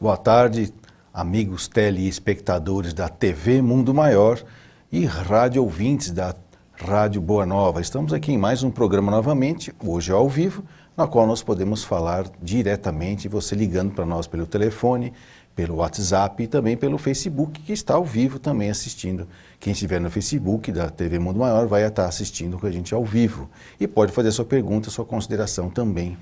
Boa tarde, amigos telespectadores da TV Mundo Maior e rádio ouvintes da Rádio Boa Nova. Estamos aqui em mais um programa novamente, hoje ao vivo, na qual nós podemos falar diretamente, você ligando para nós pelo telefone, pelo WhatsApp e também pelo Facebook, que está ao vivo também assistindo. Quem estiver no Facebook da TV Mundo Maior vai estar assistindo com a gente ao vivo e pode fazer sua pergunta, sua consideração também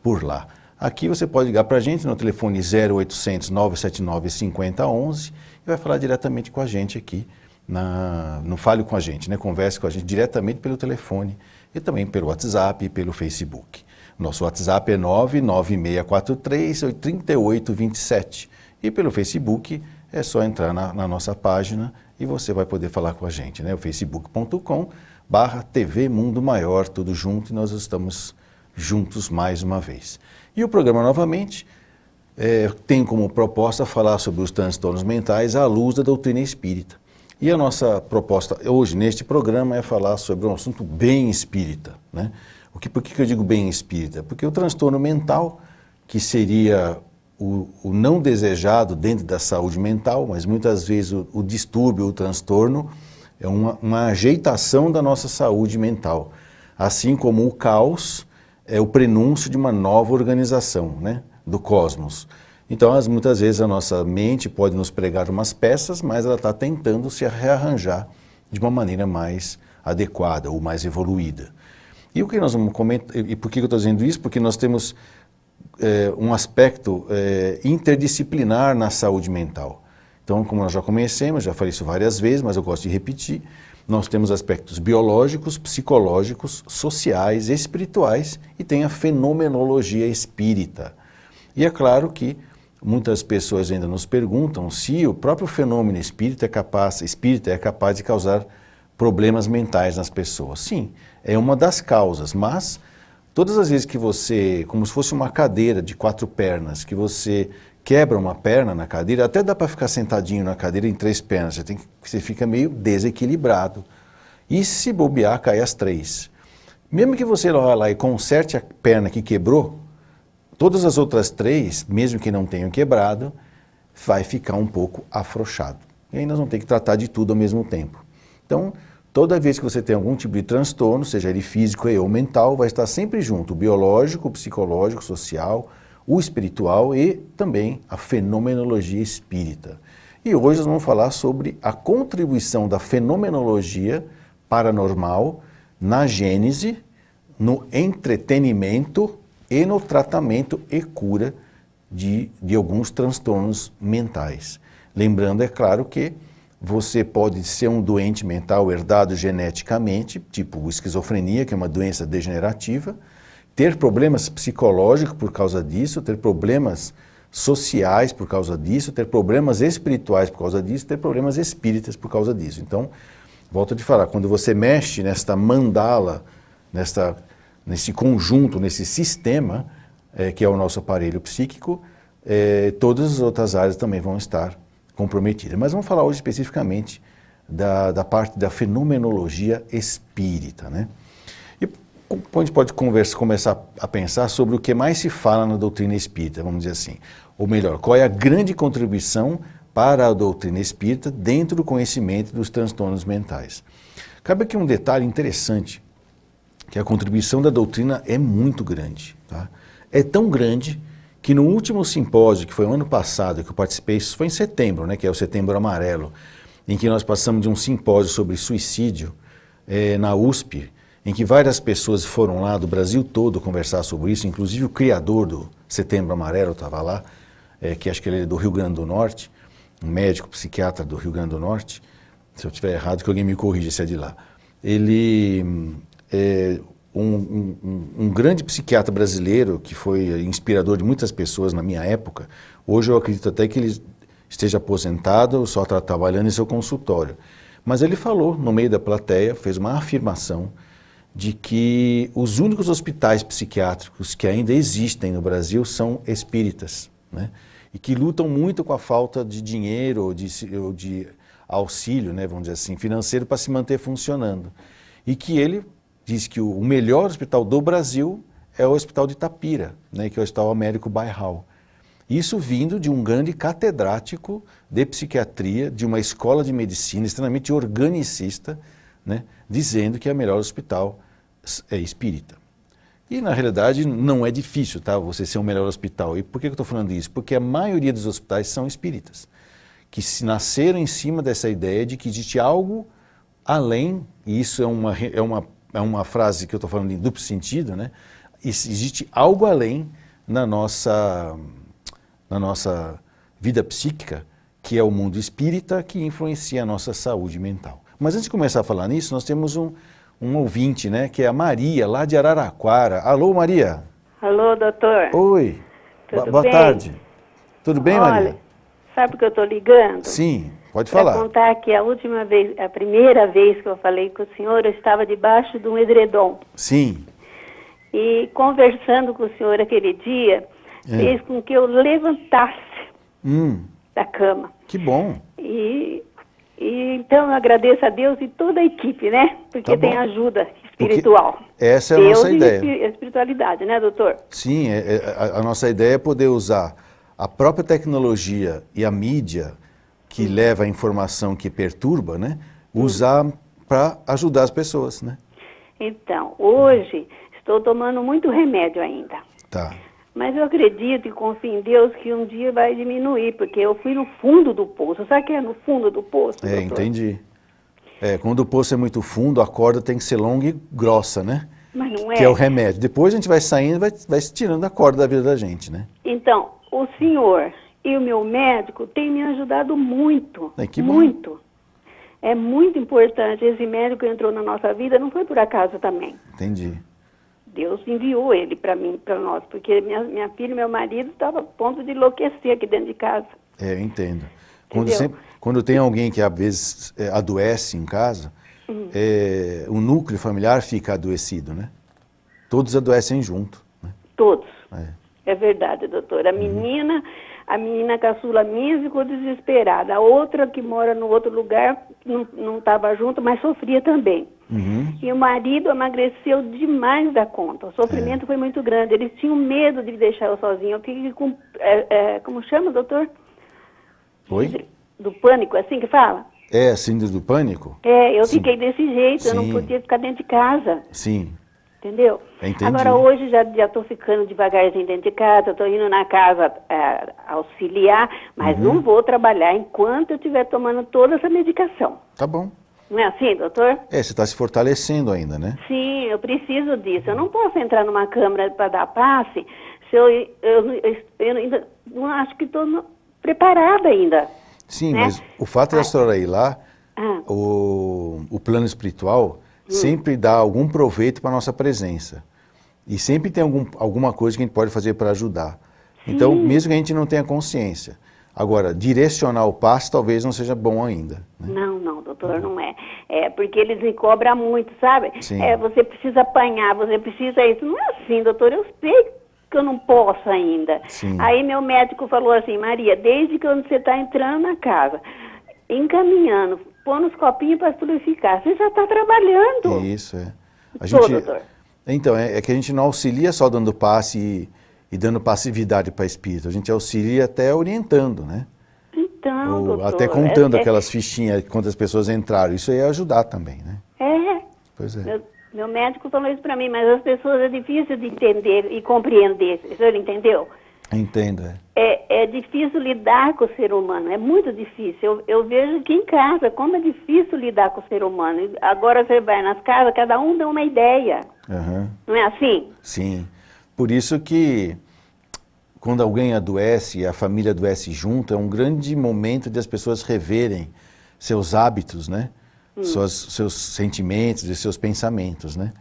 por lá. Aqui você pode ligar para a gente no telefone 0800 979 5011 e vai falar diretamente com a gente aqui. Não fale com a gente, né? Converse com a gente diretamente pelo telefone e também pelo WhatsApp e pelo Facebook. Nosso WhatsApp é 996433827 e pelo Facebook é só entrar na nossa página e você vai poder falar com a gente, né? O facebook.com/TV Mundo Maior, tudo junto, e nós estamos juntos mais uma vez. E o programa, novamente, tem como proposta falar sobre os transtornos mentais à luz da doutrina espírita. E a nossa proposta hoje, neste programa, é falar sobre um assunto bem espírita, né? Por que eu digo bem espírita? Porque o transtorno mental, que seria o não desejado dentro da saúde mental, mas muitas vezes o distúrbio, o transtorno, é uma ajeitação da nossa saúde mental. Assim como o caos é o prenúncio de uma nova organização, né, do cosmos. Então, muitas vezes a nossa mente pode nos pregar umas peças, mas ela está tentando se rearranjar de uma maneira mais adequada ou mais evoluída. E o que nós vamos comentar, e por que eu estou dizendo isso? Porque nós temos um aspecto interdisciplinar na saúde mental. Então, como nós já conhecemos, já falei isso várias vezes, mas eu gosto de repetir, nós temos aspectos biológicos, psicológicos, sociais, espirituais e tem a fenomenologia espírita. E é claro que muitas pessoas ainda nos perguntam se o próprio fenômeno espírita é capaz de causar problemas mentais nas pessoas. Sim, é uma das causas, mas todas as vezes que você, como se fosse uma cadeira de 4 pernas, que você quebra uma perna na cadeira, até dá para ficar sentadinho na cadeira em 3 pernas, você fica meio desequilibrado. E se bobear, cai as 3. Mesmo que você vá lá e conserte a perna que quebrou, todas as outras 3, mesmo que não tenham quebrado, vai ficar um pouco afrouxado. E aí nós vamos ter que tratar de tudo ao mesmo tempo. Então, toda vez que você tem algum tipo de transtorno, seja ele físico ou mental, vai estar sempre junto o biológico, o psicológico, o social, o espiritual e também a fenomenologia espírita. E hoje nós vamos falar sobre a contribuição da fenomenologia paranormal na gênese, no entretenimento e no tratamento e cura de alguns transtornos mentais. Lembrando, é claro, que você pode ser um doente mental herdado geneticamente, tipo esquizofrenia, que é uma doença degenerativa, ter problemas psicológicos por causa disso, ter problemas sociais por causa disso, ter problemas espirituais por causa disso, ter problemas espíritas por causa disso. Então, volto a te falar, quando você mexe nesta mandala, nesse conjunto, nesse sistema, que é o nosso aparelho psíquico, todas as outras áreas também vão estar comprometidas. Mas vamos falar hoje especificamente da parte da fenomenologia espírita, né? A gente pode começar a pensar sobre o que mais se fala na doutrina espírita, vamos dizer assim. Ou melhor, qual é a grande contribuição para a doutrina espírita dentro do conhecimento dos transtornos mentais. Cabe aqui um detalhe interessante, que a contribuição da doutrina é muito grande. Tá? É tão grande que no último simpósio, que foi o ano passado, que eu participei, isso foi em setembro, né, que é o Setembro Amarelo, em que nós passamos de um simpósio sobre suicídio na USP, em que várias pessoas foram lá do Brasil todo conversar sobre isso, inclusive o criador do Setembro Amarelo estava lá, que acho que ele é do Rio Grande do Norte, um médico psiquiatra do Rio Grande do Norte, se eu estiver errado que alguém me corrija se é de lá. Ele é um grande psiquiatra brasileiro que foi inspirador de muitas pessoas na minha época. Hoje eu acredito até que ele esteja aposentado, só está trabalhando em seu consultório. Mas ele falou no meio da plateia, fez uma afirmação de que os únicos hospitais psiquiátricos que ainda existem no Brasil são espíritas, né? E que lutam muito com a falta de dinheiro ou de auxílio, né, vamos dizer assim, financeiro para se manter funcionando. E que ele diz que o melhor hospital do Brasil é o Hospital de Itapira, né, que é o Hospital Américo Bairral. Isso vindo de um grande catedrático de psiquiatria, de uma escola de medicina extremamente organicista, né, dizendo que é o melhor hospital é espírita. E na realidade não é difícil, tá, você ser o melhor hospital. E por que eu estou falando isso? Porque a maioria dos hospitais são espíritas, que se nasceram em cima dessa ideia de que existe algo além, e isso é uma frase que eu estou falando em duplo sentido, né? Existe algo além na nossa vida psíquica, que é o mundo espírita, que influencia a nossa saúde mental. Mas antes de começar a falar nisso, nós temos um ouvinte, né, que é a Maria, lá de Araraquara. Alô, Maria. Alô, doutor. Oi. Tudo bem? Tarde. Tudo bem, Olha, Maria? sabe que eu estou ligando? Sim, pode Pra falar. contar que a primeira vez que eu falei com o senhor, eu estava debaixo de um edredom. Sim. E conversando com o senhor aquele dia, fez com que eu levantasse da cama. Que bom. E então eu agradeço a Deus e toda a equipe, né? Porque tem ajuda espiritual. Essa é a Deus nossa ideia. E a espiritualidade, né, doutor? Sim, a nossa ideia é poder usar a própria tecnologia e a mídia que leva a informação que perturba, né? Usar para ajudar as pessoas, né? Então, hoje estou tomando muito remédio ainda. Tá. Mas eu acredito e confio em Deus que um dia vai diminuir, porque eu fui no fundo do poço. Sabe o que é no fundo do poço, doutor? Entendi. Quando o poço é muito fundo, a corda tem que ser longa e grossa, né? Mas não é. Que é o remédio. Depois a gente vai saindo e vai se tirando a corda da vida da gente, né? Então, o senhor e o meu médico têm me ajudado muito. Que bom. Muito. É muito importante. Esse médico entrou na nossa vida, não foi por acaso também. Entendi. Deus enviou ele para mim, para nós, porque minha filha e meu marido estavam a ponto de enlouquecer aqui dentro de casa. Eu entendo. Entendeu? Quando tem alguém que às vezes adoece em casa, o núcleo familiar fica adoecido, né? Todos adoecem junto. Né? Todos. É verdade, doutor. A menina caçula minha ficou desesperada. A outra que mora no outro lugar não estava junto, mas sofria também. E o marido emagreceu demais da conta. O sofrimento foi muito grande. Eles tinham medo de deixar eu sozinha. Eu fiquei com... como chama, doutor? Oi? Do pânico, é assim que fala? É, síndrome do pânico? Eu fiquei desse jeito. Eu não podia ficar dentro de casa. Sim. Entendeu? Entendi. Agora hoje já estou ficando devagarzinho dentro de casa, estou indo na casa auxiliar, mas não vou trabalhar enquanto eu estiver tomando toda essa medicação. Tá bom. Não é assim, doutor? Você está se fortalecendo ainda, né? Sim, eu preciso disso. Eu não posso entrar numa câmara para dar passe se eu ainda não acho que estou preparada ainda. Sim, né? mas o fato da senhora ir lá, o plano espiritual sempre dá algum proveito para a nossa presença. E sempre tem alguma coisa que a gente pode fazer para ajudar. Então, mesmo que a gente não tenha consciência. Agora, direcionar o passe talvez não seja bom ainda. Né? Não, doutor, não é. Porque eles me cobram muito, sabe? Sim. Você precisa apanhar, você precisa isso. Não é assim, doutor, eu sei que eu não posso ainda. Sim. Aí meu médico falou assim, Maria, desde que você está entrando na casa, encaminhando, pondo os copinhos para purificar, você já está trabalhando. Isso, é. Doutor. Então, é que a gente não auxilia só dando passe e dando passividade para espírito, a gente auxilia até orientando, né? Então, doutor. Até contando aquelas fichinhas quantas pessoas entraram, isso aí é ajudar também, né? Pois é. Meu médico falou isso para mim, mas as pessoas é difícil de entender e compreender, o senhor entendeu? Entendo, É difícil lidar com o ser humano, é muito difícil. Eu vejo aqui em casa como é difícil lidar com o ser humano. Agora você vai nas casas, cada um dá uma ideia. Não é assim? Sim. Por isso que quando alguém adoece e a família adoece junto, é um grande momento de as pessoas reverem seus hábitos, né? Seus sentimentos e seus pensamentos, né?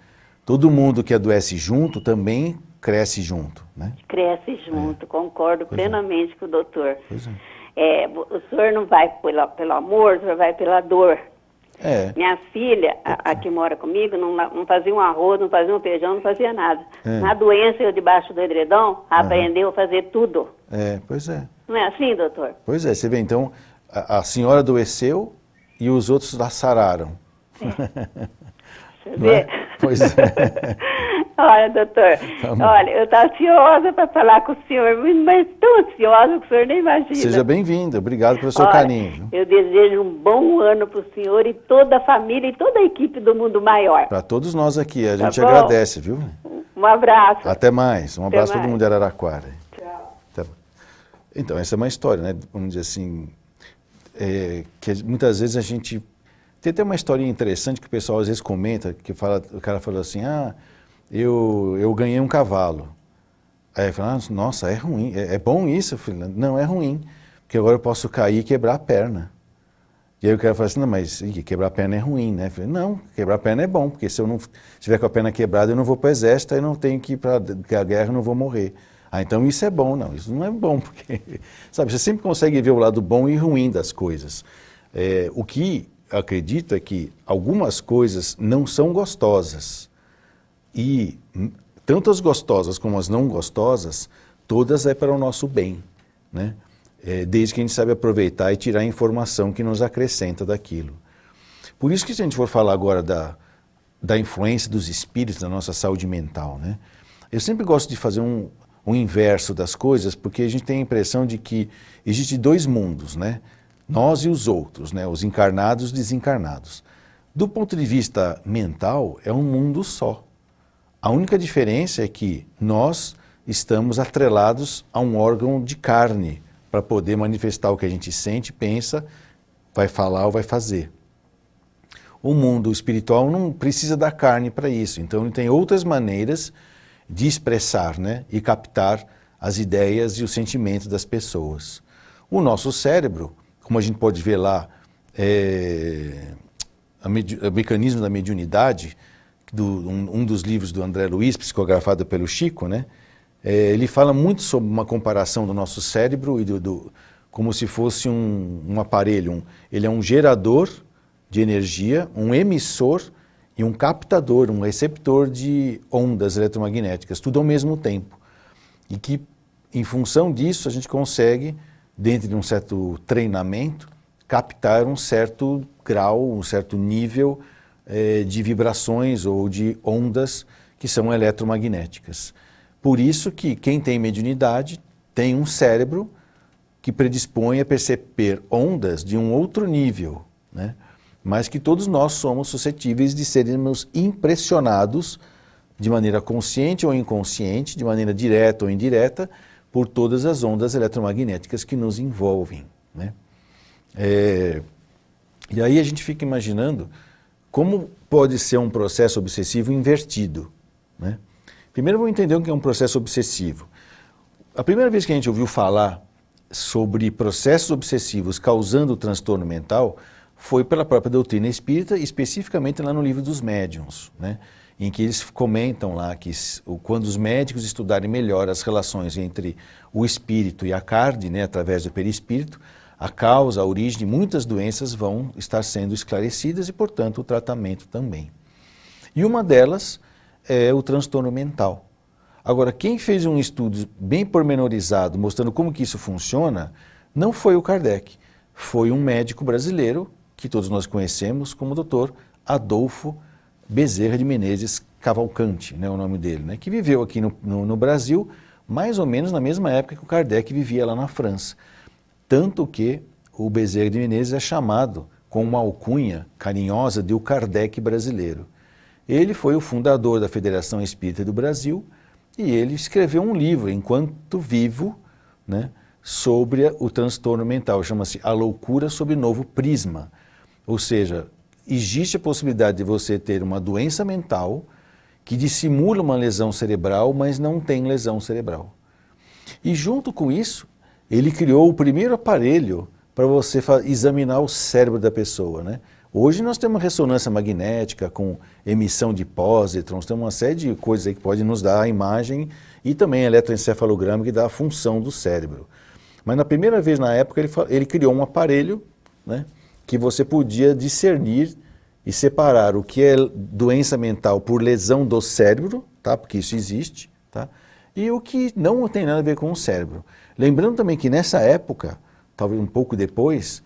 Todo mundo que adoece junto também cresce junto, né? Cresce junto, concordo plenamente com o doutor. Pois é. O senhor não vai pelo amor, o senhor vai pela dor. Minha filha, a que mora comigo, não fazia um arroz, não fazia um feijão, não fazia nada. Na doença, eu debaixo do edredom, aprendeu a fazer tudo. Pois é. Não é assim, doutor? Pois é, você vê, então, a senhora adoeceu e os outros lá sararam. vê? Pois é. Olha, doutor, olha, eu estou ansiosa para falar com o senhor, mas tão ansiosa que o senhor nem imagina. Seja bem-vindo, obrigado pelo seu carinho. Eu desejo um bom ano para o senhor e toda a família e toda a equipe do Mundo Maior. Para todos nós aqui, a gente agradece, viu? Um abraço. Até mais, um abraço para todo mundo de Araraquara. Tchau. Então, essa é uma história, né? Vamos dizer assim, que muitas vezes a gente... Tem até uma historinha interessante que o pessoal às vezes comenta, que fala, o cara falou assim, eu ganhei um cavalo. Aí eu falo, nossa, é ruim, é bom isso? Eu falei, não, é ruim, porque agora eu posso cair e quebrar a perna. E aí o cara fala assim, não, mas quebrar a perna é ruim, né? Eu falei, não, quebrar a perna é bom, porque se eu não estiver com a perna quebrada, eu não vou para o exército, aí não tenho que ir para a guerra, eu não vou morrer. Então isso é bom. Não, isso não é bom, porque, sabe, você sempre consegue ver o lado bom e ruim das coisas. O que acredito é que algumas coisas não são gostosas. E tanto as gostosas como as não gostosas, todas é para o nosso bem, né? Desde que a gente sabe aproveitar e tirar a informação que nos acrescenta daquilo. Por isso que se a gente for falar agora da influência dos espíritos na nossa saúde mental, né? Eu sempre gosto de fazer um inverso das coisas, porque a gente tem a impressão de que existem dois mundos, né? Nós e os outros, né? Os encarnados e os desencarnados. Do ponto de vista mental, é um mundo só. A única diferença é que nós estamos atrelados a um órgão de carne para poder manifestar o que a gente sente, pensa, vai falar ou vai fazer. O mundo espiritual não precisa da carne para isso, então ele tem outras maneiras de expressar, né, e captar as ideias e os sentimentos das pessoas. O nosso cérebro, como a gente pode ver lá, o mecanismo da mediunidade, um dos livros do André Luiz, psicografado pelo Chico, né? Ele fala muito sobre uma comparação do nosso cérebro e como se fosse um aparelho. Ele é um gerador de energia, um emissor e um captador, um receptor de ondas eletromagnéticas, tudo ao mesmo tempo. E que, em função disso, a gente consegue, dentro de um certo treinamento, captar um certo grau, um certo nível de vibrações ou de ondas que são eletromagnéticas. Por isso que quem tem mediunidade tem um cérebro que predispõe a perceber ondas de um outro nível, né? Mas que todos nós somos suscetíveis de sermos impressionados de maneira consciente ou inconsciente, de maneira direta ou indireta, por todas as ondas eletromagnéticas que nos envolvem, né? E aí a gente fica imaginando como pode ser um processo obsessivo invertido, né? Primeiro vamos entender o que é um processo obsessivo. A primeira vez que a gente ouviu falar sobre processos obsessivos causando transtorno mental foi pela própria doutrina espírita, especificamente lá no livro dos médiuns, né? Em que eles comentam lá que quando os médicos estudarem melhor as relações entre o espírito e a carne, né, através do perispírito, a causa, a origem de muitas doenças vão estar sendo esclarecidas e, portanto, o tratamento também. E uma delas é o transtorno mental. Agora, quem fez um estudo bem pormenorizado, mostrando como que isso funciona, não foi o Kardec, foi um médico brasileiro, que todos nós conhecemos como o Dr. Adolfo Bezerra de Menezes Cavalcante, né, o nome dele, né, que viveu aqui no Brasil, mais ou menos na mesma época que o Kardec vivia lá na França. Tanto que o Bezerra de Menezes é chamado com uma alcunha carinhosa de o Kardec brasileiro. Ele foi o fundador da Federação Espírita do Brasil e ele escreveu um livro, enquanto vivo, né, sobre o transtorno mental. Chama-se A Loucura sob Novo Prisma. Ou seja, existe a possibilidade de você ter uma doença mental que dissimula uma lesão cerebral, mas não tem lesão cerebral. E junto com isso, ele criou o primeiro aparelho para você examinar o cérebro da pessoa, né? Hoje nós temos ressonância magnética com emissão de pósitrons, temos uma série de coisas aí que pode nos dar a imagem e também eletroencefalograma que dá a função do cérebro. Mas na primeira vez na época ele criou um aparelho, né, que você podia discernir e separar o que é doença mental por lesão do cérebro, tá, porque isso existe, tá, e o que não tem nada a ver com o cérebro. Lembrando também que nessa época, talvez um pouco depois,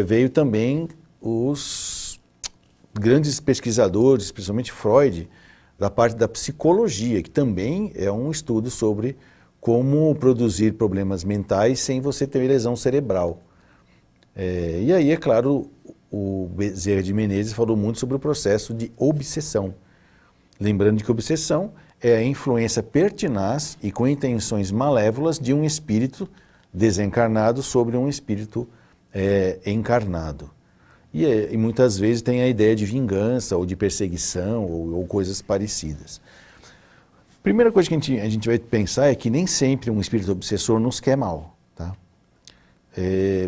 veio também os grandes pesquisadores, principalmente Freud, da parte da psicologia, que também é um estudo sobre como produzir problemas mentais sem você ter lesão cerebral. E aí, é claro, o Bezerra de Menezes falou muito sobre o processo de obsessão. Lembrando de que obsessão é a influência pertinaz e com intenções malévolas de um espírito desencarnado sobre um espírito encarnado. E muitas vezes tem a ideia de vingança ou de perseguição ou coisas parecidas. Primeira coisa que a gente vai pensar é que nem sempre um espírito obsessor nos quer mal. Tá?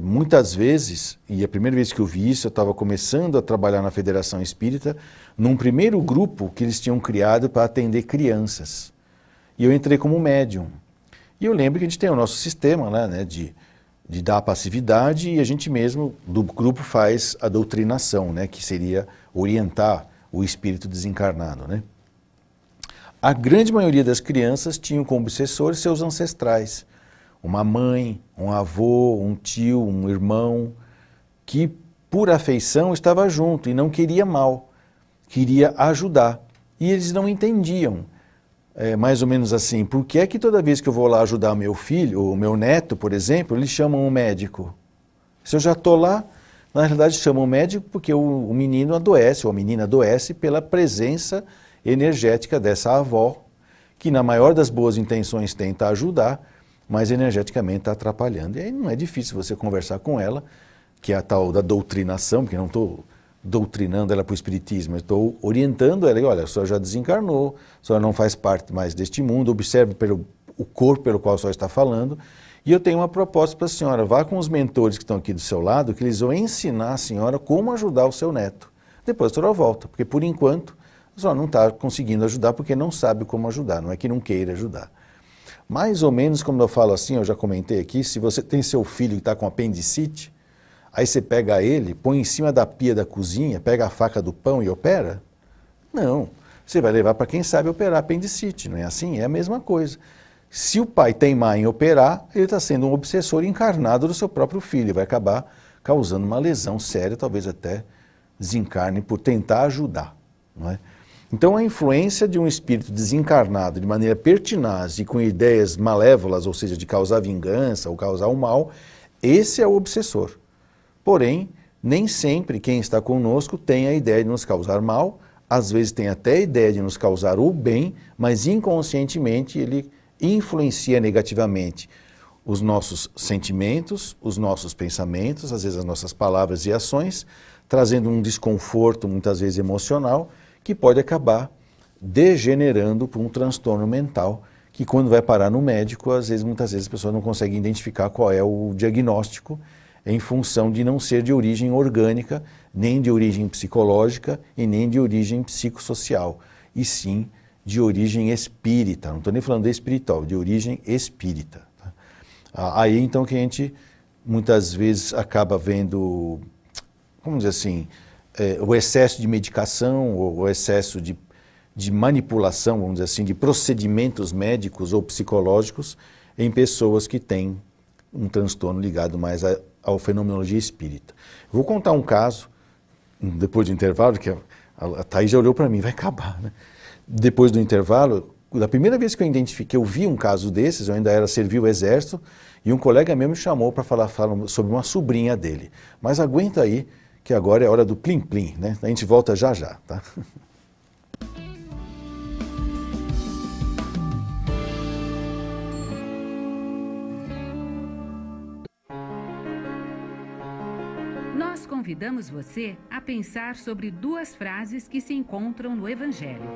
Muitas vezes, e a primeira vez que eu vi isso, eu estava começando a trabalhar na Federação Espírita, num primeiro grupo que eles tinham criado para atender crianças. E eu entrei como médium. E eu lembro que a gente tem o nosso sistema lá, né, de dar passividade, e a gente mesmo, do grupo, faz a doutrinação, né, que seria orientar o espírito desencarnado. Né? A grande maioria das crianças tinham como obsessores seus ancestrais. Uma mãe, um avô, um tio, um irmão, que por afeição estava junto e não queria mal, queria ajudar. E eles não entendiam, mais ou menos assim, por que é que toda vez que eu vou lá ajudar o meu filho, o meu neto, por exemplo, eles chamam um médico? Se eu já estou lá, na realidade chamam um médico porque o menino adoece, ou a menina adoece pela presença energética dessa avó, que na maior das boas intenções tenta ajudar, mas energeticamente está atrapalhando. E aí não é difícil você conversar com ela, que é a tal da doutrinação, porque não estou doutrinando ela para o espiritismo, eu estou orientando ela, e olha, a senhora já desencarnou, a senhora não faz parte mais deste mundo, observe o corpo pelo qual a senhora está falando, e eu tenho uma proposta para a senhora, vá com os mentores que estão aqui do seu lado, que eles vão ensinar a senhora como ajudar o seu neto. Depois a senhora volta, porque por enquanto a senhora não está conseguindo ajudar porque não sabe como ajudar, não é que não queira ajudar. Mais ou menos como eu falo assim, eu já comentei aqui, se você tem seu filho que está com apendicite, aí você pega ele, põe em cima da pia da cozinha, pega a faca do pão e opera? Não. Você vai levar para quem sabe operar apendicite, não é assim? É a mesma coisa. Se o pai teimar em operar, ele está sendo um obsessor encarnado do seu próprio filho, vai acabar causando uma lesão séria, talvez até desencarne por tentar ajudar, não é? Então a influência de um espírito desencarnado de maneira pertinaz e com ideias malévolas, ou seja, de causar vingança ou causar o mal, esse é o obsessor. Porém, nem sempre quem está conosco tem a ideia de nos causar mal, às vezes tem até a ideia de nos causar o bem, mas inconscientemente ele influencia negativamente os nossos sentimentos, os nossos pensamentos, às vezes as nossas palavras e ações, trazendo um desconforto, muitas vezes emocional, que pode acabar degenerando para um transtorno mental, que quando vai parar no médico, muitas vezes as pessoas não conseguem identificar qual é o diagnóstico, em função de não ser de origem orgânica, nem de origem psicológica e nem de origem psicossocial, e sim de origem espírita, não estou nem falando de espiritual, de origem espírita. Tá? Aí então que a gente muitas vezes acaba vendo, vamos dizer assim, o excesso de medicação, ou o excesso de manipulação, vamos dizer assim, de procedimentos médicos ou psicológicos em pessoas que têm um transtorno ligado mais à fenomenologia espírita. Vou contar um caso, depois do intervalo, que a Thaís já olhou para mim, vai acabar, né? Depois do intervalo, da primeira vez que eu identifiquei, eu vi um caso desses, eu ainda servi o exército, e um colega meu me chamou para falar sobre uma sobrinha dele. Mas aguenta aí, que agora é hora do plim-plim, né? A gente volta já já, tá? Nós convidamos você a pensar sobre duas frases que se encontram no Evangelho.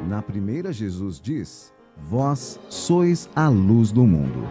Na primeira, Jesus diz: vós sois a luz do mundo.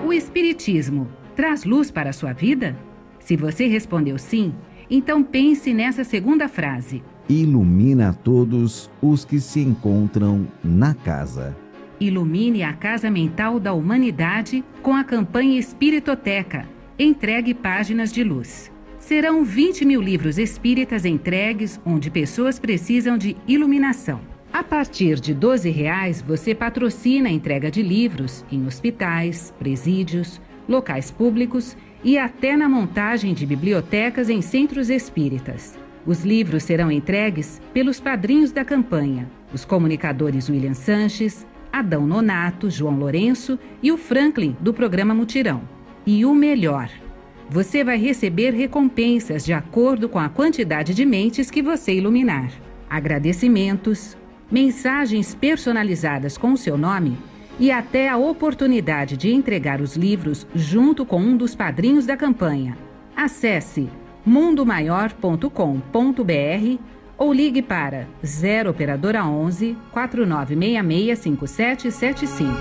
O Espiritismo traz luz para a sua vida? Se você respondeu sim, então pense nessa segunda frase. Ilumina a todos os que se encontram na casa. Ilumine a casa mental da humanidade com a campanha Espiritoteca. Entregue páginas de luz. Serão 20 mil livros espíritas entregues onde pessoas precisam de iluminação. A partir de R$ 12,00, você patrocina a entrega de livros em hospitais, presídios, locais públicos e até na montagem de bibliotecas em centros espíritas. Os livros serão entregues pelos padrinhos da campanha, os comunicadores William Sanches, Adão Nonato, João Lourenço e o Franklin do programa Mutirão. E o melhor, você vai receber recompensas de acordo com a quantidade de mentes que você iluminar. Agradecimentos, mensagens personalizadas com o seu nome e até a oportunidade de entregar os livros junto com um dos padrinhos da campanha. Acesse mundomaior.com.br ou ligue para 0 operadora 11 4966 5775.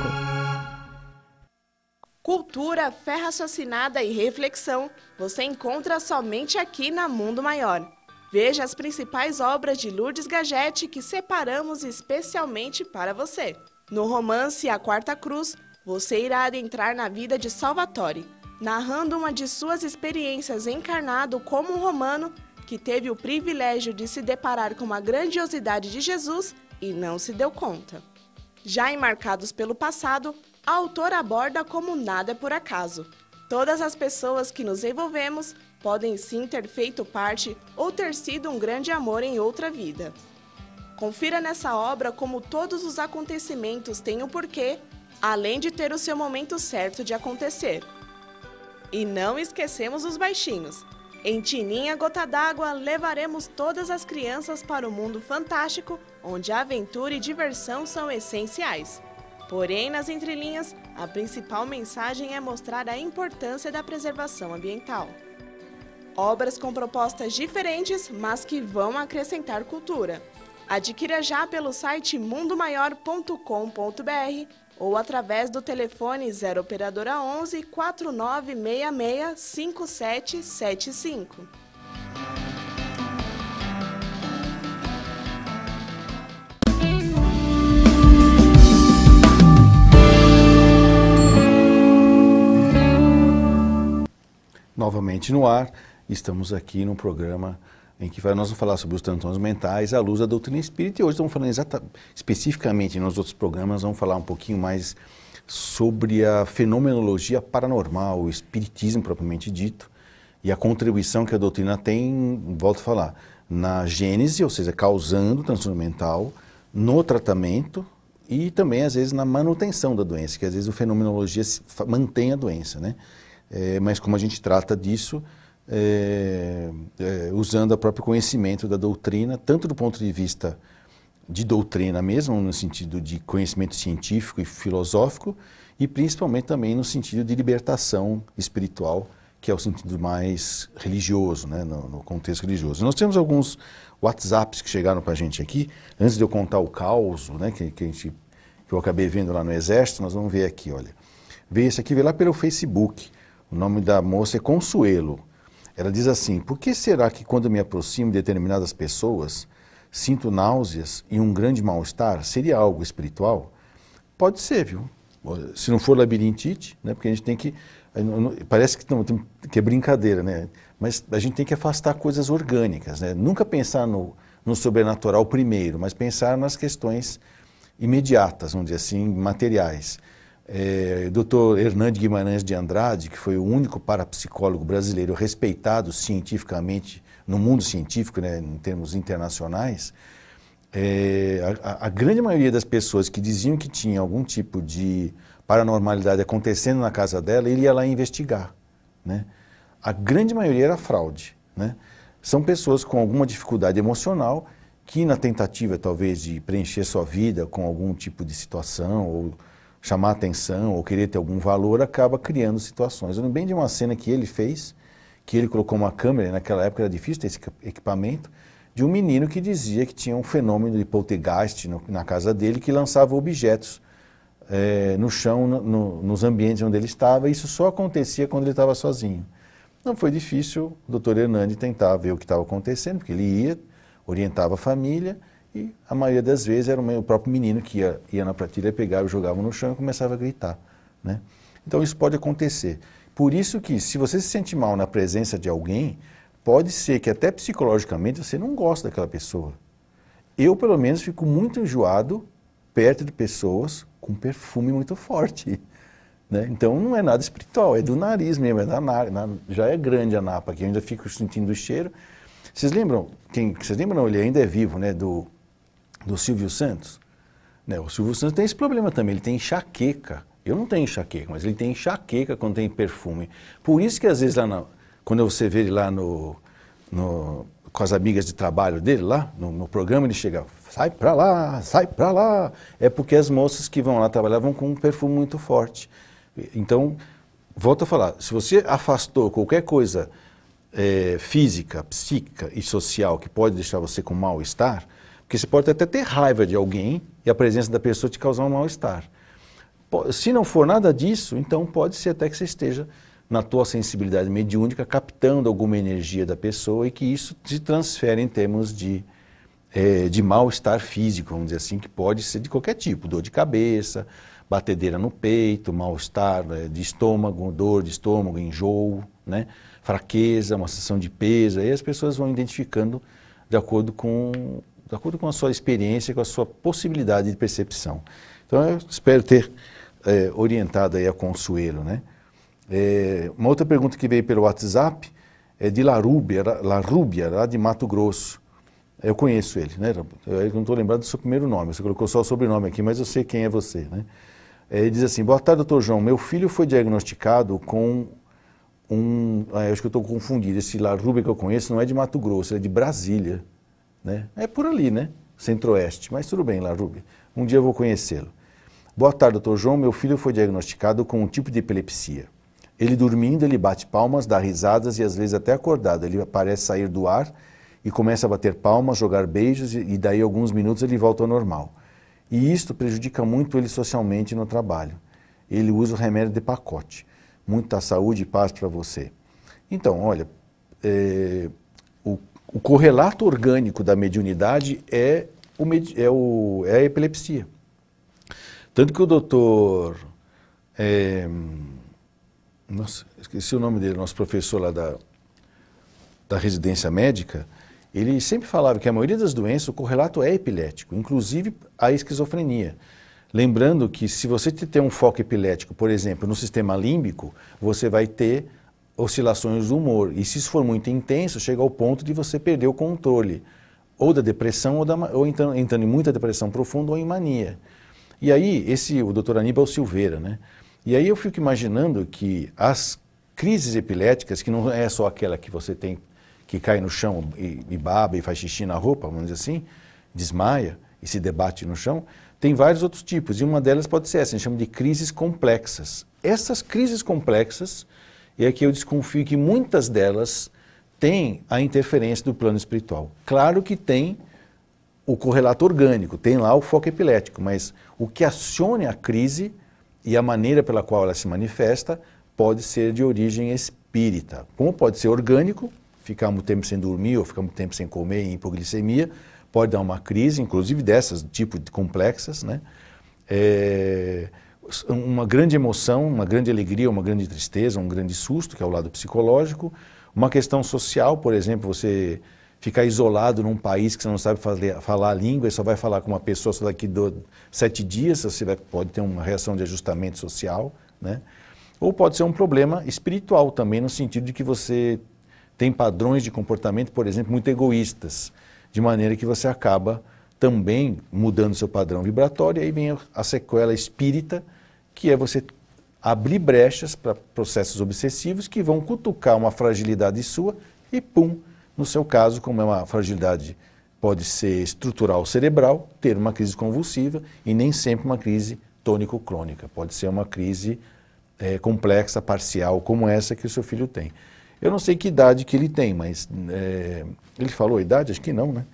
Cultura, fé raciocinada e reflexão você encontra somente aqui na Mundo Maior. Veja as principais obras de Lourdes Gagete que separamos especialmente para você. No romance A Quarta Cruz, você irá adentrar na vida de Salvatore, narrando uma de suas experiências encarnado como um romano que teve o privilégio de se deparar com a grandiosidade de Jesus e não se deu conta. Já em Marcados pelo Passado, a autora aborda como nada é por acaso. Todas as pessoas que nos envolvemos podem sim ter feito parte ou ter sido um grande amor em outra vida. Confira nessa obra como todos os acontecimentos têm um porquê, além de ter o seu momento certo de acontecer. E não esquecemos os baixinhos. Em Tininha Gota d'Água, levaremos todas as crianças para o mundo fantástico, onde aventura e diversão são essenciais. Porém, nas entrelinhas, a principal mensagem é mostrar a importância da preservação ambiental. Obras com propostas diferentes, mas que vão acrescentar cultura. Adquira já pelo site mundomaior.com.br ou através do telefone 0 operadora 11 4966 5775. Novamente no ar, estamos aqui num programa em que nós vamos falar sobre os transtornos mentais à luz da doutrina espírita, e hoje estamos falando especificamente nos outros programas, vamos falar um pouquinho mais sobre a fenomenologia paranormal, o espiritismo propriamente dito, e a contribuição que a doutrina tem, volto a falar, na gênese, ou seja, causando transtorno mental, no tratamento e também às vezes na manutenção da doença, que às vezes a fenomenologia mantém a doença, né? Mas como a gente trata disso, usando o próprio conhecimento da doutrina, tanto do ponto de vista de doutrina mesmo, no sentido de conhecimento científico e filosófico, e principalmente também no sentido de libertação espiritual, que é o sentido mais religioso, né, no contexto religioso. Nós temos alguns WhatsApps que chegaram para a gente aqui, antes de eu contar o caos, né, que eu acabei vendo lá no Exército, nós vamos ver aqui, olha. Esse aqui veio lá pelo Facebook, o nome da moça é Consuelo. Ela diz assim: por que será que quando me aproximo de determinadas pessoas, sinto náuseas e um grande mal-estar? Seria algo espiritual? Pode ser, viu? Se não for labirintite, né? Porque a gente tem que... Parece que é brincadeira, né? Mas a gente tem que afastar coisas orgânicas, né? Nunca pensar no sobrenatural primeiro, mas pensar nas questões imediatas, vamos dizer assim, materiais. Dr. Hernande Guimarães de Andrade, que foi o único parapsicólogo brasileiro respeitado cientificamente no mundo científico, né, em termos internacionais, a grande maioria das pessoas que diziam que tinha algum tipo de paranormalidade acontecendo na casa dela, ele ia lá investigar, né? A grande maioria era fraude, né? São pessoas com alguma dificuldade emocional que, na tentativa talvez de preencher sua vida com algum tipo de situação ou chamar atenção ou querer ter algum valor, acaba criando situações. Eu lembro bem de uma cena que ele fez, que ele colocou uma câmera, e naquela época era difícil ter esse equipamento, de um menino que dizia que tinha um fenômeno de poltergeist na casa dele, que lançava objetos no chão, nos ambientes onde ele estava, e isso só acontecia quando ele estava sozinho. Não foi difícil o doutor Hernani tentar ver o que estava acontecendo, porque ele ia, orientava a família, e a maioria das vezes era o próprio menino que ia na prateleira, pegava e jogava no chão e começava a gritar, né? Então isso pode acontecer. Por isso que, se você se sente mal na presença de alguém, pode ser que até psicologicamente você não gosta daquela pessoa. Eu, pelo menos, fico muito enjoado perto de pessoas com perfume muito forte, né? Então não é nada espiritual, é do nariz mesmo, já é grande a napa aqui, eu ainda fico sentindo o cheiro. Vocês lembram, não, ele ainda é vivo, né, do Silvio Santos? Né, o Silvio Santos tem esse problema também, ele tem enxaqueca. Eu não tenho enxaqueca, mas ele tem enxaqueca quando tem perfume. Por isso que às vezes quando você vê ele lá com as amigas de trabalho dele, lá no programa, ele chega, sai pra lá, sai pra lá. É porque as moças que vão lá trabalhar vão com um perfume muito forte. Então, volto a falar, se você afastou qualquer coisa física, psíquica e social que pode deixar você com mal-estar, porque você pode até ter raiva de alguém e a presença da pessoa te causar um mal-estar. Se não for nada disso, então pode ser até que você esteja na tua sensibilidade mediúnica captando alguma energia da pessoa e que isso se transfere em termos de mal-estar físico, vamos dizer assim, que pode ser de qualquer tipo, dor de cabeça, batedeira no peito, mal-estar de estômago, dor de estômago, enjoo, né? Fraqueza, uma sensação de peso, aí as pessoas vão identificando de acordo com a sua experiência, com a sua possibilidade de percepção. Então eu espero ter orientado aí a Consuelo, né? Uma outra pergunta que veio pelo WhatsApp é de Larúbia, lá de Mato Grosso. Eu conheço ele, né? Eu não estou lembrado do seu primeiro nome, você colocou só o sobrenome aqui, mas eu sei quem é você, né? Ele diz assim, boa tarde, doutor João, meu filho foi diagnosticado com acho que eu estou confundido, esse Larúbia que eu conheço não é de Mato Grosso, é de Brasília, né? É por ali, né? Centro-Oeste, mas tudo bem, Larúbia, um dia eu vou conhecê-lo. Boa tarde, doutor João, meu filho foi diagnosticado com um tipo de epilepsia. Ele dormindo, ele bate palmas, dá risadas e às vezes até acordado. Ele parece sair do ar e começa a bater palmas, jogar beijos e daí alguns minutos ele volta ao normal. E isto prejudica muito ele socialmente no trabalho. Ele usa o remédio de pacote. Muita saúde e paz para você. Então, olha, o correlato orgânico da mediunidade é a epilepsia. Tanto que o doutor... Nossa, esqueci o nome dele, nosso professor lá da residência médica, ele sempre falava que a maioria das doenças, o correlato é epilético, inclusive a esquizofrenia. Lembrando que se você tem um foco epilético, por exemplo, no sistema límbico, você vai ter oscilações do humor. E se isso for muito intenso, chega ao ponto de você perder o controle, ou da depressão, ou então entrando em muita depressão profunda ou em mania. E aí, o doutor Aníbal Silveira, né? E aí eu fico imaginando que as crises epiléticas, que não é só aquela que você tem, que cai no chão e baba e faz xixi na roupa, vamos dizer assim, desmaia e se debate no chão, tem vários outros tipos. E uma delas pode ser essa, a gente chama de crises complexas. Essas crises complexas, é que eu desconfio que muitas delas têm a interferência do plano espiritual. Claro que tem o correlato orgânico, tem lá o foco epilético, mas o que acione a crise e a maneira pela qual ela se manifesta pode ser de origem espírita. Como pode ser orgânico, ficar muito tempo sem dormir ou ficar muito tempo sem comer em hipoglicemia, pode dar uma crise, inclusive dessas, tipo de complexas, né? Uma grande emoção, uma grande alegria, uma grande tristeza, um grande susto, que é o lado psicológico. Uma questão social, por exemplo, você ficar isolado num país que você não sabe falar a língua e só vai falar com uma pessoa só daqui 7 dias, você pode ter uma reação de ajustamento social, né? Ou pode ser um problema espiritual também, no sentido de que você tem padrões de comportamento, por exemplo, muito egoístas, de maneira que você acaba também mudando seu padrão vibratório, e aí vem a sequela espírita, que é você abrir brechas para processos obsessivos que vão cutucar uma fragilidade sua e pum, no seu caso, como é uma fragilidade, pode ser estrutural cerebral, ter uma crise convulsiva e nem sempre uma crise tônico-crônica. Pode ser uma crise complexa, parcial, como essa que o seu filho tem. Eu não sei que idade que ele tem, mas ele falou a idade? Acho que não, né?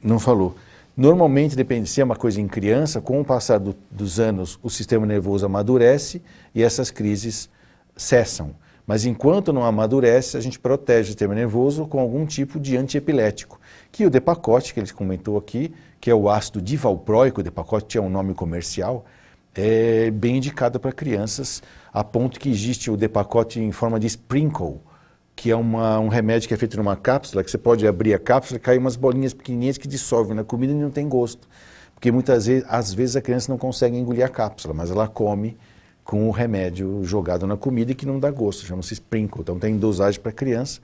Não falou. Normalmente, depende se é uma coisa em criança, com o passar dos anos, o sistema nervoso amadurece e essas crises cessam. Mas enquanto não amadurece, a gente protege o sistema nervoso com algum tipo de antiepilético, que o Depakote, que ele comentou aqui, que é o ácido divalproico, o Depakote é um nome comercial, é bem indicado para crianças, a ponto que existe o Depakote em forma de sprinkle, que é um remédio que é feito numa cápsula, que você pode abrir a cápsula e cair umas bolinhas pequenininhas que dissolvem na comida e não tem gosto. Porque às vezes a criança não consegue engolir a cápsula, mas ela come com o remédio jogado na comida e que não dá gosto, chama-se sprinkle. Então tem dosagem para criança.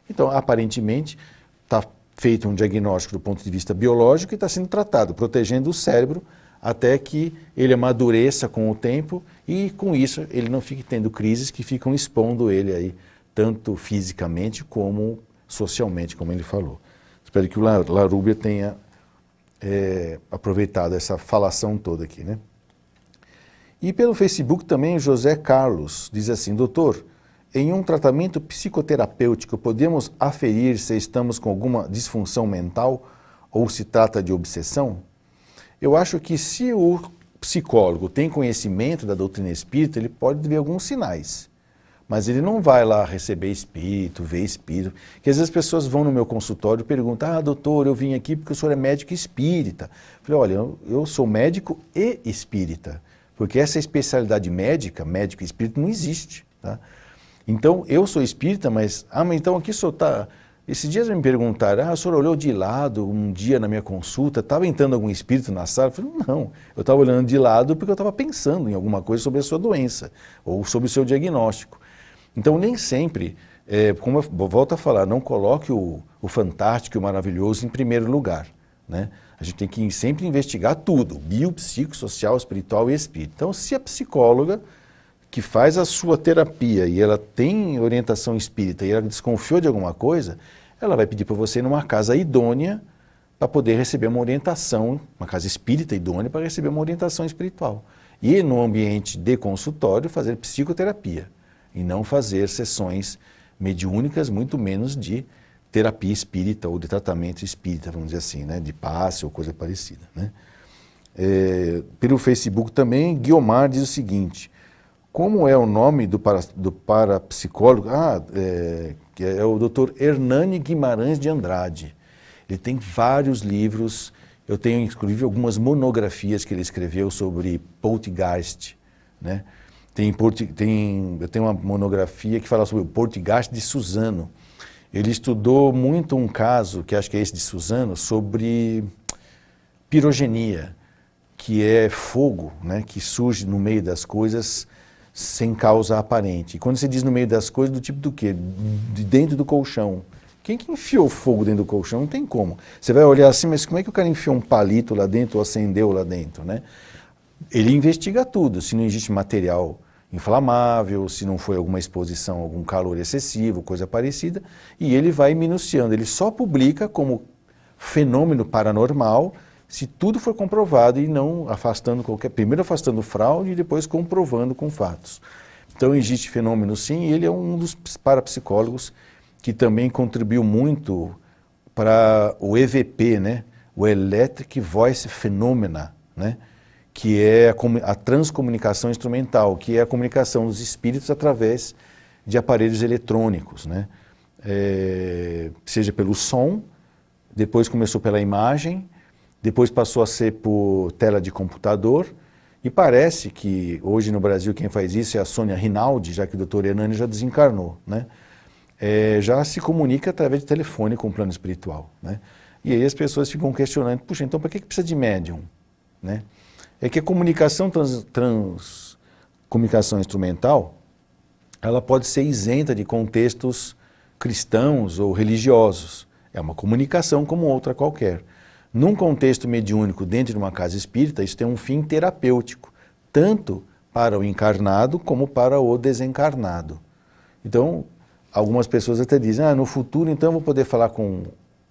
Então, aparentemente, está feito um diagnóstico do ponto de vista biológico e está sendo tratado, protegendo o cérebro até que ele amadureça com o tempo e, com isso, ele não fique tendo crises que ficam expondo ele aí, tanto fisicamente como socialmente, como ele falou. Espero que o Larubia tenha aproveitado essa falação toda aqui, né? E pelo Facebook também o José Carlos diz assim: doutor, em um tratamento psicoterapêutico podemos aferir se estamos com alguma disfunção mental ou se trata de obsessão? Eu acho que se o psicólogo tem conhecimento da doutrina espírita, ele pode ver alguns sinais. Mas ele não vai lá receber espírito, ver espírito. Porque às vezes as pessoas vão no meu consultório e perguntam: doutor, eu vim aqui porque o senhor é médico espírita. Eu falei: olha, eu sou médico e espírita. Porque essa especialidade médica, médico e espírita, não existe. Tá? Então, eu sou espírita, mas então aqui o senhor está... Esses dias me perguntaram: o senhor olhou de lado um dia na minha consulta, estava entrando algum espírito na sala? Eu falei: não, eu estava olhando de lado porque eu estava pensando em alguma coisa sobre a sua doença ou sobre o seu diagnóstico. Então, nem sempre, como eu volto a falar, não coloque o fantástico e o maravilhoso em primeiro lugar, né? A gente tem que sempre investigar tudo, bio, psico, social, espiritual e espírito. Então, se a psicóloga que faz a sua terapia e ela tem orientação espírita e ela desconfiou de alguma coisa, ela vai pedir para você ir numa casa idônea para poder receber uma orientação, uma casa espírita idônea para receber uma orientação espiritual. E no ambiente de consultório fazer psicoterapia e não fazer sessões mediúnicas, muito menos de terapia espírita ou de tratamento espírita, vamos dizer assim, né? De passe ou coisa parecida, né? Pelo Facebook também, Guiomar diz o seguinte: como é o nome do parapsicólogo? Que é o Dr. Hernani Guimarães de Andrade. Ele tem vários livros, eu tenho inclusive algumas monografias que ele escreveu sobre Poltergeist, né? Eu tenho uma monografia que fala sobre o Poltergeist de Suzano. Ele estudou muito um caso, que acho que é esse de Suzano, sobre pirogenia, que é fogo, né, que surge no meio das coisas sem causa aparente. E quando se diz no meio das coisas, do tipo do quê? De dentro do colchão. Quem que enfiou fogo dentro do colchão? Não tem como. Você vai olhar assim, mas como é que o cara enfiou um palito lá dentro ou acendeu lá dentro, né? Ele investiga tudo, se não existe material inflamável, se não foi alguma exposição, algum calor excessivo, coisa parecida, e ele vai minuciando. Ele só publica como fenômeno paranormal se tudo for comprovado e não afastando primeiro afastando fraude e depois comprovando com fatos. Então existe fenômeno sim, e ele é um dos parapsicólogos que também contribuiu muito para o EVP, né? O Electric Voice Phenomena, né? Que é a transcomunicação instrumental, que é a comunicação dos espíritos através de aparelhos eletrônicos, né? Seja pelo som, depois começou pela imagem, depois passou a ser por tela de computador, e parece que hoje no Brasil quem faz isso é a Sônia Rinaldi, já que o Dr. Hernani já desencarnou, né? Já se comunica através de telefone com o plano espiritual, né? E aí as pessoas ficam questionando: puxa, então para que precisa de médium, né? É que a comunicação comunicação instrumental, ela pode ser isenta de contextos cristãos ou religiosos. É uma comunicação como outra qualquer. Num contexto mediúnico dentro de uma casa espírita, isso tem um fim terapêutico, tanto para o encarnado como para o desencarnado. Então, algumas pessoas até dizem: no futuro então eu vou poder falar com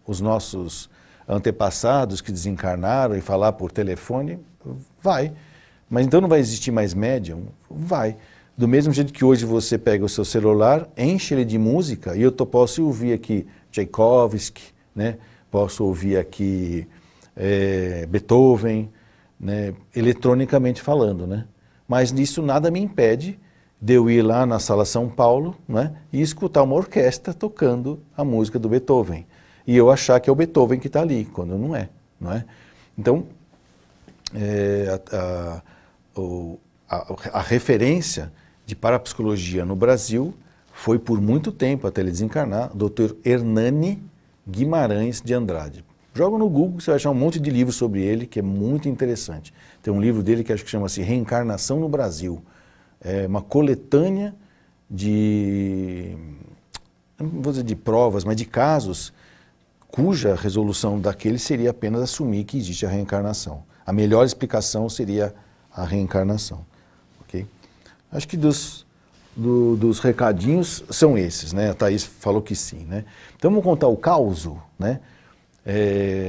os nossos antepassados que desencarnaram e falar por telefone. Vai. Mas então não vai existir mais médium? Vai. Do mesmo jeito que hoje você pega o seu celular, enche ele de música, e eu posso ouvir aqui Tchaikovsky, né? Posso ouvir aqui Beethoven, né? Eletronicamente falando, né? Mas nisso nada me impede de eu ir lá na Sala São Paulo, né? E escutar uma orquestra tocando a música do Beethoven. E eu achar que é o Beethoven que está ali, quando não é, não é? Então, a referência de parapsicologia no Brasil foi por muito tempo, até ele desencarnar, o Dr. Hernani Guimarães de Andrade. Joga no Google, você vai achar um monte de livros sobre ele, que é muito interessante. Tem um livro dele que acho que chama-se Reencarnação no Brasil. É uma coletânea de não vou dizer de provas, mas de casos cuja resolução daquele seria apenas assumir que existe a reencarnação. A melhor explicação seria a reencarnação. Okay? Acho que dos recadinhos são esses, né? A Thaís falou que sim, né? Então vamos contar o causo, né?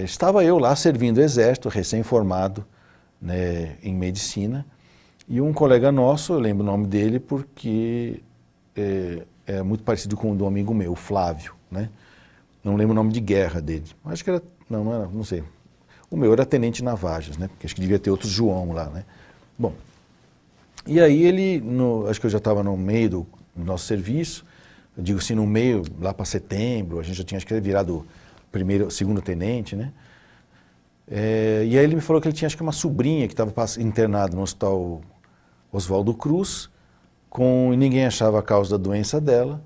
Estava eu lá servindo o exército, recém-formado, né, em medicina, e um colega nosso, eu lembro o nome dele porque é muito parecido com o do amigo meu, o Flávio, né? Não lembro o nome de guerra dele. Acho que era, não era, não sei. O meu era Tenente Navajas, né? Porque acho que devia ter outro João lá, né? Bom, e aí ele, acho que eu já estava no meio do nosso serviço, eu digo assim, no meio, lá para setembro, a gente já tinha, acho que virado segundo tenente, né? E aí ele me falou que ele tinha, acho que uma sobrinha que estava internada no hospital Oswaldo Cruz, e ninguém achava a causa da doença dela,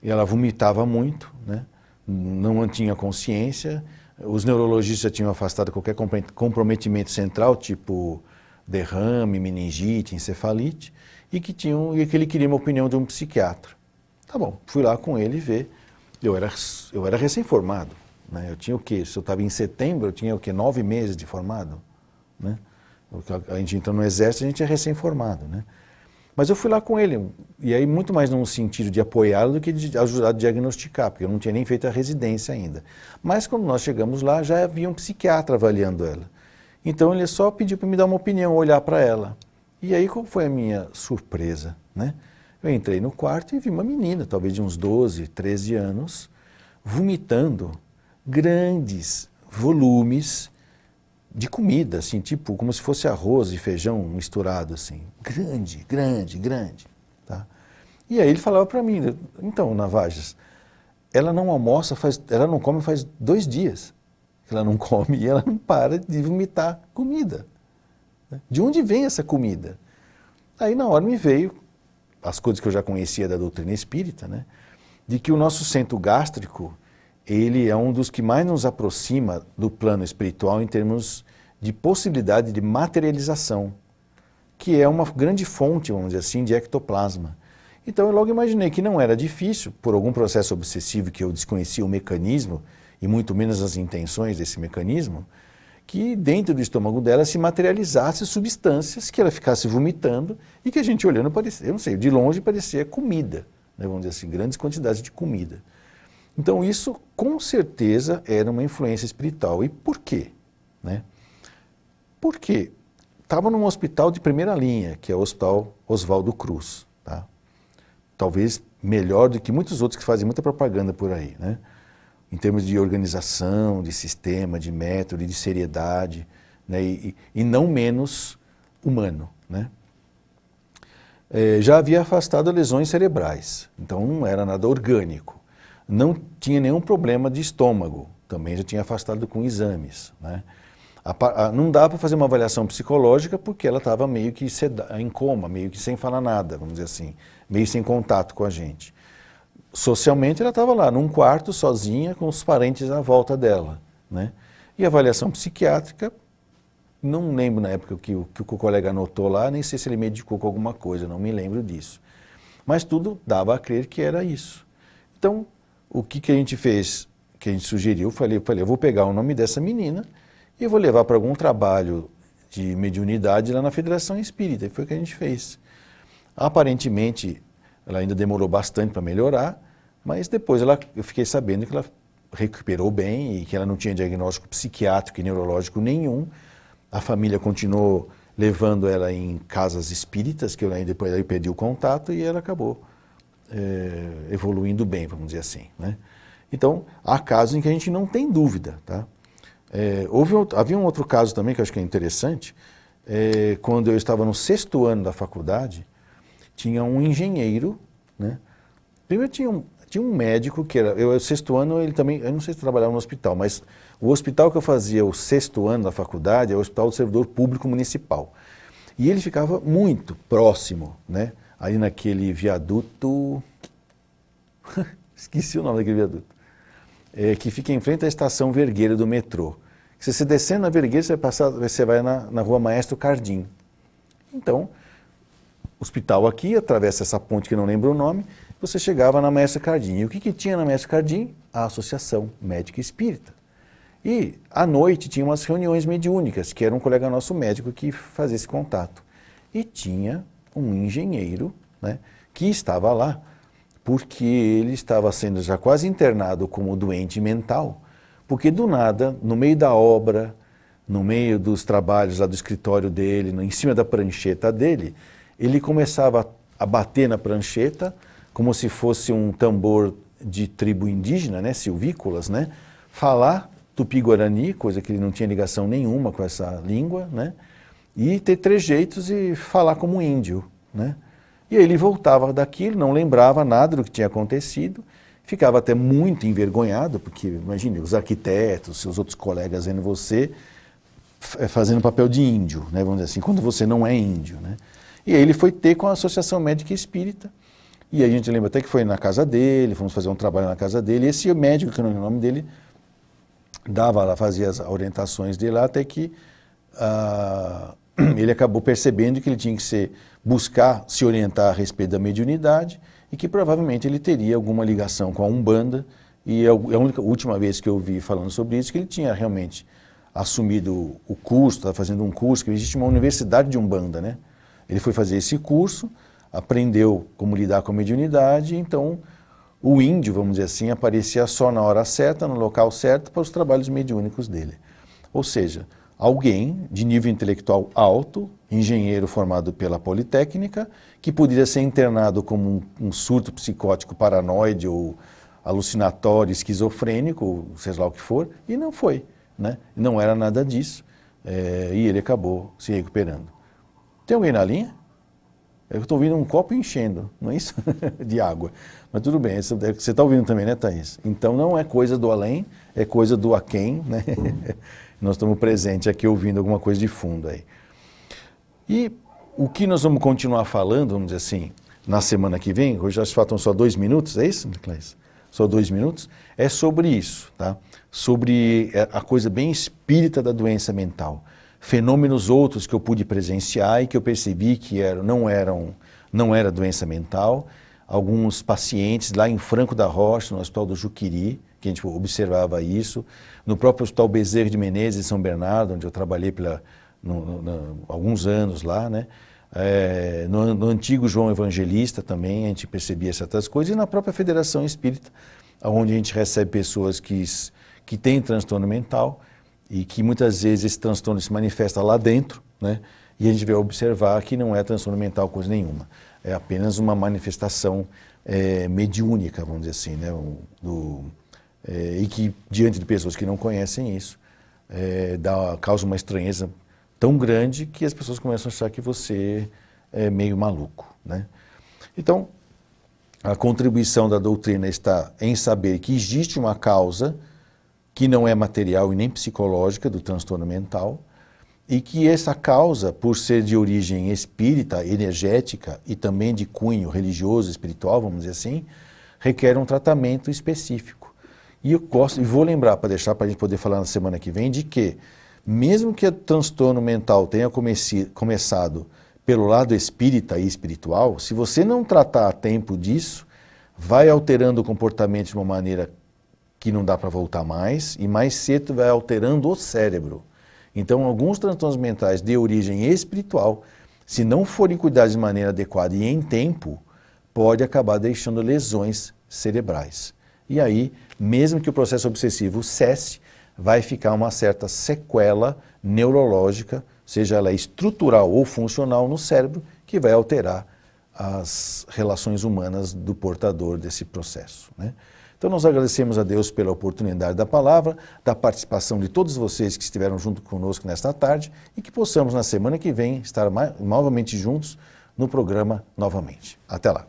e ela vomitava muito, né? Não mantinha consciência, os neurologistas já tinham afastado qualquer comprometimento central, tipo derrame, meningite, encefalite, e que ele queria uma opinião de um psiquiatra. Tá bom, fui lá com ele ver. Eu era recém-formado, né? Eu tinha o quê? Se eu estava em setembro, eu tinha o quê? 9 meses de formado, né? A gente entrou no exército, a gente é recém-formado, né? Mas eu fui lá com ele, e aí muito mais num sentido de apoiá-lo do que de ajudar a diagnosticar, porque eu não tinha nem feito a residência ainda. Mas quando nós chegamos lá, já havia um psiquiatra avaliando ela. Então ele só pediu para me dar uma opinião, olhar para ela. E aí qual foi a minha surpresa, né? Eu entrei no quarto e vi uma menina, talvez de uns 12, 13 anos, vomitando grandes volumes de comida, assim, tipo, como se fosse arroz e feijão misturado, assim. Grande, grande, grande, tá? E aí ele falava para mim, então, Navajas, ela não almoça, ela não come faz 2 dias. Ela não come e ela não para de vomitar comida. De onde vem essa comida? Aí na hora me veio as coisas que eu já conhecia da doutrina espírita, né? De que o nosso centro gástrico, ele é um dos que mais nos aproxima do plano espiritual em termos de possibilidade de materialização, que é uma grande fonte, vamos dizer assim, de ectoplasma. Então eu logo imaginei que não era difícil, por algum processo obsessivo que eu desconhecia o mecanismo, e muito menos as intenções desse mecanismo, que dentro do estômago dela se materializasse substâncias que ela ficasse vomitando e que a gente olhando parecia, eu não sei, de longe parecia comida, né, vamos dizer assim, grandes quantidades de comida. Então isso com certeza era uma influência espiritual. E por quê? Né? Porque estava num hospital de primeira linha, que é o Hospital Oswaldo Cruz, tá? Talvez melhor do que muitos outros que fazem muita propaganda por aí, né? Em termos de organização, de sistema, de método, de seriedade, né? E não menos humano, né? Já havia afastado lesões cerebrais, então não era nada orgânico. Não tinha nenhum problema de estômago, também já tinha afastado com exames, né? Não dá para fazer uma avaliação psicológica porque ela estava meio que em coma, meio que sem falar nada, vamos dizer assim, meio sem contato com a gente. Socialmente ela estava lá, num quarto, sozinha, com os parentes à volta dela, né? E a avaliação psiquiátrica, não lembro na época que o colega anotou lá, nem sei se ele medicou com alguma coisa, não me lembro disso. Mas tudo dava a crer que era isso. Então, o que a gente fez, que a gente sugeriu, eu falei, eu vou pegar o nome dessa menina e eu vou levar para algum trabalho de mediunidade lá na Federação Espírita, e foi o que a gente fez. Aparentemente, ela ainda demorou bastante para melhorar, mas depois eu fiquei sabendo que ela recuperou bem e que ela não tinha diagnóstico psiquiátrico e neurológico nenhum. A família continuou levando ela em casas espíritas, que depois eu perdi o contato e ela acabou evoluindo bem, vamos dizer assim, né? Então, há casos em que a gente não tem dúvida, tá? Havia um outro caso também que eu acho que é interessante, quando eu estava no 6º ano da faculdade, tinha um engenheiro, né? Primeiro tinha um médico que era, o 6º ano ele também, eu não sei se trabalhava no hospital, mas o hospital que eu fazia o 6º ano da faculdade é o Hospital do Servidor Público Municipal. E ele ficava muito próximo, né? Ali naquele viaduto, esqueci o nome daquele viaduto, que fica em frente à estação Vergueira do metrô. Se você descer na Vergueira, você vai na Rua Maestro Cardim. Então, o hospital aqui, atravessa essa ponte que eu não lembro o nome, você chegava na Maestra Cardim. E o que tinha na Maestra Cardim? A Associação Médica Espírita. E à noite tinha umas reuniões mediúnicas, que era um colega nosso médico que fazia esse contato. E tinha um engenheiro, né, que estava lá, porque ele estava sendo já quase internado como doente mental, porque do nada, no meio da obra, no meio dos trabalhos lá do escritório dele, em cima da prancheta dele, ele começava a bater na prancheta, como se fosse um tambor de tribo indígena, né, silvícolas, né, falar tupi-guarani, coisa que ele não tinha ligação nenhuma com essa língua, né, e ter trejeitos e falar como índio, né. E aí ele voltava daquilo, não lembrava nada do que tinha acontecido, ficava até muito envergonhado, porque, imagine, os arquitetos, seus outros colegas vendo você fazendo papel de índio, né, vamos dizer assim, quando você não é índio, né. E aí ele foi ter com a Associação Médica Espírita, e a gente lembra até que foi na casa dele, fomos fazer um trabalho na casa dele, e esse médico, que não é o nome dele, dava lá, fazia as orientações dele lá, até que ele acabou percebendo que ele tinha que buscar se orientar a respeito da mediunidade e que provavelmente ele teria alguma ligação com a Umbanda, e a última vez que eu vi falando sobre isso, que ele tinha realmente assumido o curso, estava fazendo um curso, que existe uma universidade de Umbanda, né? Ele foi fazer esse curso, aprendeu como lidar com a mediunidade, então o índio, vamos dizer assim, aparecia só na hora certa, no local certo, para os trabalhos mediúnicos dele. Ou seja, alguém de nível intelectual alto, engenheiro formado pela Politécnica, que poderia ser internado como um surto psicótico paranoide ou alucinatório, esquizofrênico, ou seja lá o que for, e não foi, né? Não era nada disso, e ele acabou se recuperando. Tem alguém na linha? Eu estou ouvindo um copo enchendo, não é isso? De água. Mas tudo bem, você está ouvindo também, né, Thaís? Então não é coisa do além, é coisa do aquém, né? Nós estamos presentes aqui ouvindo alguma coisa de fundo aí. E o que nós vamos continuar falando, vamos dizer assim, na semana que vem, hoje já se faltam só 2 minutos, é isso, Cláudia? Só 2 minutos, é sobre isso, tá? Sobre a coisa bem espírita da doença mental. Fenômenos outros que eu pude presenciar e que eu percebi que não era doença mental. Alguns pacientes lá em Franco da Rocha, no Hospital do Juqueri, que a gente observava isso. No próprio Hospital Bezerra de Menezes, em São Bernardo, onde eu trabalhei alguns anos lá, né? No antigo João Evangelista também a gente percebia certas coisas. E na própria Federação Espírita, onde a gente recebe pessoas que têm transtorno mental, e que muitas vezes esse transtorno se manifesta lá dentro, né? E a gente vai observar que não é transtorno mental coisa nenhuma. É apenas uma manifestação mediúnica, vamos dizer assim, né? E que, diante de pessoas que não conhecem isso, causa uma estranheza tão grande que as pessoas começam a achar que você é meio maluco, né? Então, a contribuição da doutrina está em saber que existe uma causa que não é material e nem psicológica do transtorno mental, e que essa causa, por ser de origem espírita, energética e também de cunho religioso, espiritual, vamos dizer assim, requer um tratamento específico. E vou lembrar, para deixar para a gente poder falar na semana que vem, de que, mesmo que o transtorno mental tenha começado pelo lado espírita e espiritual, se você não tratar a tempo disso, vai alterando o comportamento de uma maneira que não dá para voltar mais, e mais cedo vai alterando o cérebro. Então, alguns transtornos mentais de origem espiritual, se não forem cuidados de maneira adequada e em tempo, pode acabar deixando lesões cerebrais. E aí, mesmo que o processo obsessivo cesse, vai ficar uma certa sequela neurológica, seja ela estrutural ou funcional no cérebro, que vai alterar as relações humanas do portador desse processo, né? Então nós agradecemos a Deus pela oportunidade da palavra, da participação de todos vocês que estiveram junto conosco nesta tarde e que possamos na semana que vem estar novamente juntos no programa novamente. Até lá.